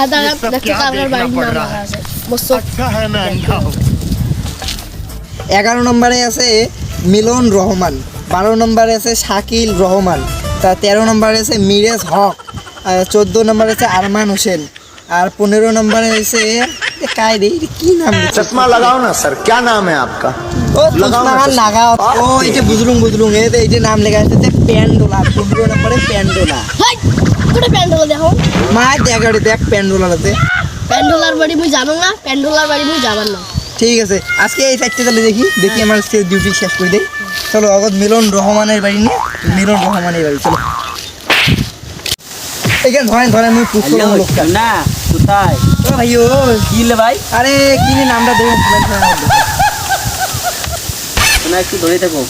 সাদা দেখতে কার বাড়ির নাম লেখা আছে বসো। अच्छा है मैं अंधा हूँ। 11 নম্বরে আছে মিলন রহমান, 12 নম্বরে আছে শাকিল রহমান, তা 13 নম্বরে আছে মিরাজ হক, আর 14 নম্বরে আছে আরমান হোসেন, আর 15 নম্বরে আছে কায়দে কি নাম चश्मा लगाओ ना सर, क्या नाम है आपका? ও চশমা লাগাও ও এই যে বুজরুং এই যে নাম লেখা আছে প্যান্ডোলা, 15 নম্বরে প্যান্ডোলা। হাই কোটা প্যান্ডোলা দেখো মা দেখ প্যান্ডোলা আছে। প্যান্ডোলার বাড়ি মুই জানো না, প্যান্ডোলার বাড়ি মুই যাবার না। ঠিক আছে আজকে এই সাইডটা তাহলে দেখি আমার ডিউটি শেষ করে দেই। চলো অগত মিলন রহমানের বাড়ি নিয়ে মিলন রহমানের বাড়ি চলো। এইখানে ধরেন আমি পুষ্প লোকটা না কোথায় ও ভাই ও কি লে ভাই আরে কি রে নামটা দেখো না একটু ধরে থাকো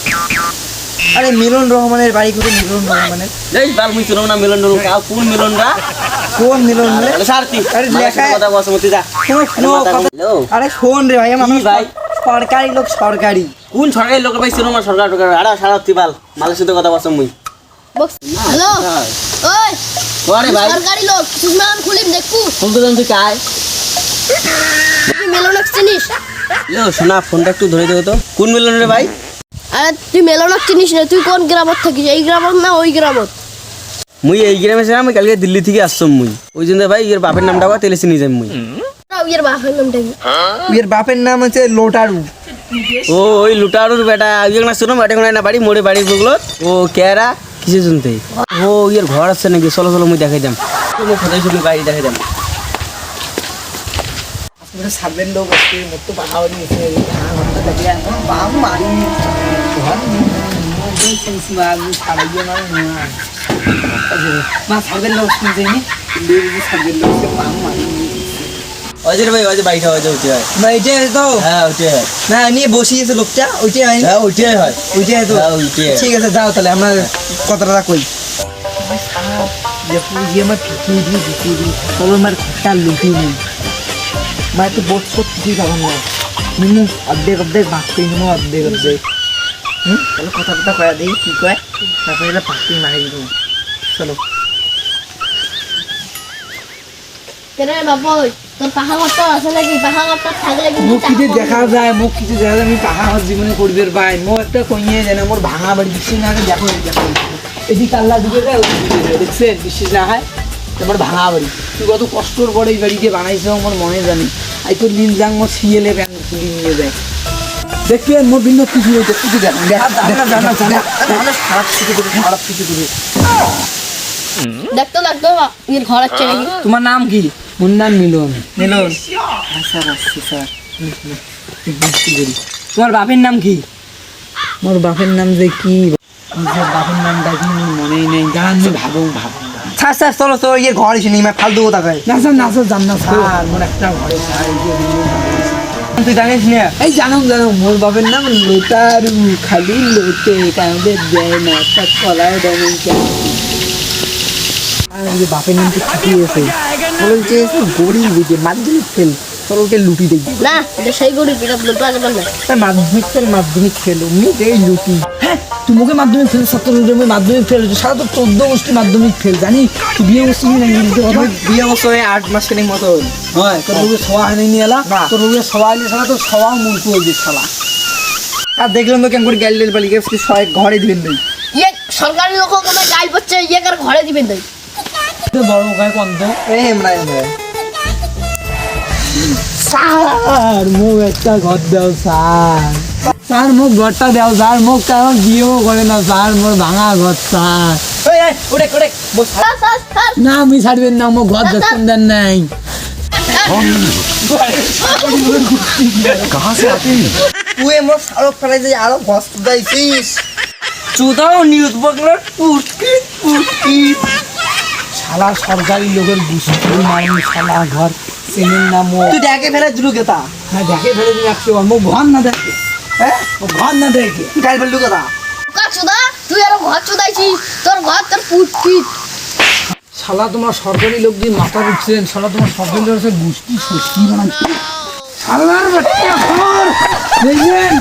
আরে মিলন রহমানের বাড়ি কোথায়? মিলন রহমানের এই বাল মুই চিনো না মিলন রুল কাউ কোন মিলন রা কোন মিলন রে? আরে সারতি আরে লেখা কথা বস মতি দা শোনো হ্যালো আরে শোন রে ভাই আমার কি ভাই? সরকারি লোক সরকারি কোন সরকারি লোক ভাই চিনো না সরকার টোকার আরে সারতি বাল মালের সাথে কথা বস মুই বক্স হ্যালো ওই আরে ভাই সরকারি লোক চশমা খুলিম দেখু ফোন তো তুই কাই তুই মেলনক চিনিস? লো শোনা ফোনটা একটু ধরে দেবো তো কোন মিলন রে ভাই আরে তুই মেলনক চিনিস না? তুই কোন গ্রামত থাকিস? এই গ্রামত না ওই গ্রামত? মুই এই গ্রামে ছিলাম আমি কালকে দিল্লি থেকে আসছম মুই ওই জন্য ভাই এর বাপের নামটা কয় তেলে চিনি যাই মুই ওর বাপের নামটা কি? এর বাপের নাম হচ্ছে লোটারু। ও ওই লুটারুর বেটা ওই না শুনো বেটা কোন না বাড়ি মোড়ে বাড়ির বগলত ও কেরা কিসে শুনতে ও এর ঘর আছে নাকি চলো চলো মুই দেখাই দাম তুমি কোথায় শুনি বাড়ি দেখাই দাম পুরো সাবেন লোক আছে মত পাহাড় নিচে ঘন্টা দেখে বাম মারি ঘর নিয়ে সিসমাল ছাড়াইয়ে মা সাবেন লোক শুনতে নি লেবু সাবেন লোক বাম মারি অজয় ভাই অজয় বাইটা অজয় উঠে হয় না এটা তো হ্যাঁ উঠে হয় না নিয়ে বসিয়েছে লোকটা ওইটাই হয় হ্যাঁ উঠে হয় ওইটাই তো হ্যাঁ, ওইটাই। ঠিক আছে যাও তাহলে আমরা কথাটা কই যে পুঁজি আমার ঢুকিয়ে দিই তবে আমার ঘরটা লুকিয়ে নেই মা একটু বোধ সত্যি তখন না নিমু অর্ধেক ভাগ করে নিমু অর্ধেক তাহলে কথা কয়া দিই কি কয় তারপরে এটা ভাগটি মারি দিব চলো কেরে বাবা তোর পাহাড় আছে নাকি? পাহাড় থাকলে মুখ কিছু দেখা যায় আমি পাহাড় জীবনে করবে ভাই মো একটা কইয়ে জানে মোর ভাঙা বাড়ি দিচ্ছি না দেখো এদিকে আল্লাহ দিকে যায় ওদিকে যায় দেখছেন বিশ্বাস না হয় তোমার ভাঙা বাড়ি তুই কত কষ্টর পরে এই বাড়িতে বানাইছো আমার মনে জানি আই তোর নিন যাং মোর সিএলে ব্যাং তুলি নিয়ে যায় দেখবেন মোর বিন্দু কিছু হইতে কিছু দেখেন খারাপ কিছু করে দেখতো এর ঘর আছে নাকি? তোমার নাম কি? মোর নাম মিলন। স্যার তোমার বাপের নাম কি? মোর বাপের নাম যে কি বাপের নামটা কি মনেই নেই গান ভাবো স্যার চলো তো ইয়ে ঘর এসে নেই ফালতু কথা কয় না জান না স্যার মোর একটা ঘরে তুই জানিস না? এই জানো মোর বাপের নাম লোটারু খালি লোটে কাউদের দেয় না একটা কলায় দেয় বাপের নাম তো ঠিকই আছে বলছে গরিব বুঝে মাধ্যমিক ফেল চলোকে লুটি দেখি না এটা সেই গরিব এটা লুটা যাবে না মাধ্যমিক ফেল অমনি দেই লুটি হ্যাঁ তুই মুখে মাধ্যমিক ফেল 17 মাধ্যমিক ফেল সারা তো 14 গোষ্ঠী মাধ্যমিক ফেল জানি তুই বিয়ে বসছিস না বিয়ে বছরে 8 মাস কেন মতো হয় তোর রোগে সওয়া হয়নি নিয়ে এলা তোর রোগে সওয়া হলে সারা তো সওয়া মুলকু হয়ে শালা আর দেখলাম তো কেমন করে গ্যাল ডেল বালিকে সবাই ঘরে দিবেন নাই ইয়ে সরকারি লোক কোনো গাইল বচ্চা ইয়ে কার ঘরে দিবেন তাই বড় গায়ে কন্ত এমরা স্যার মুখ একটা ঘর দাও স্যার মুখ ঘরটা দাও স্যার মুখ কারণ বিয়েও করে না স্যার মোর ভাঙা ঘর স্যার না আমি ছাড়বেন না আমার ঘর দর্শন দেন নাই তুই মোর শাহরুখ ফেলে যে আরো ঘর দাইছিস চুদাও নিউজ বগলার পুটকি শালা সরকারি লোকের গুষ্টি মারি শালা ঘর সিমেন্ট নাম তুই দেখে ফেলে দ্রুগতা হ্যাঁ দেখে ফেলে তুমি একশো মো ঘর না দেখে হ্যাঁ ঘর না দেখে তুই গাই ফেললু কথা কাচুদা তুই আর ঘর চুদাইছিস তোর ঘর তোর পুটকিট শালা তোমার সরকারি লোক দিয়ে মাথা উঠছেন শালা তোমার সরকারি লোকের গুষ্টি সষ্টি বানাচ্ছে শালার বাচ্চা ঘর দেখবেন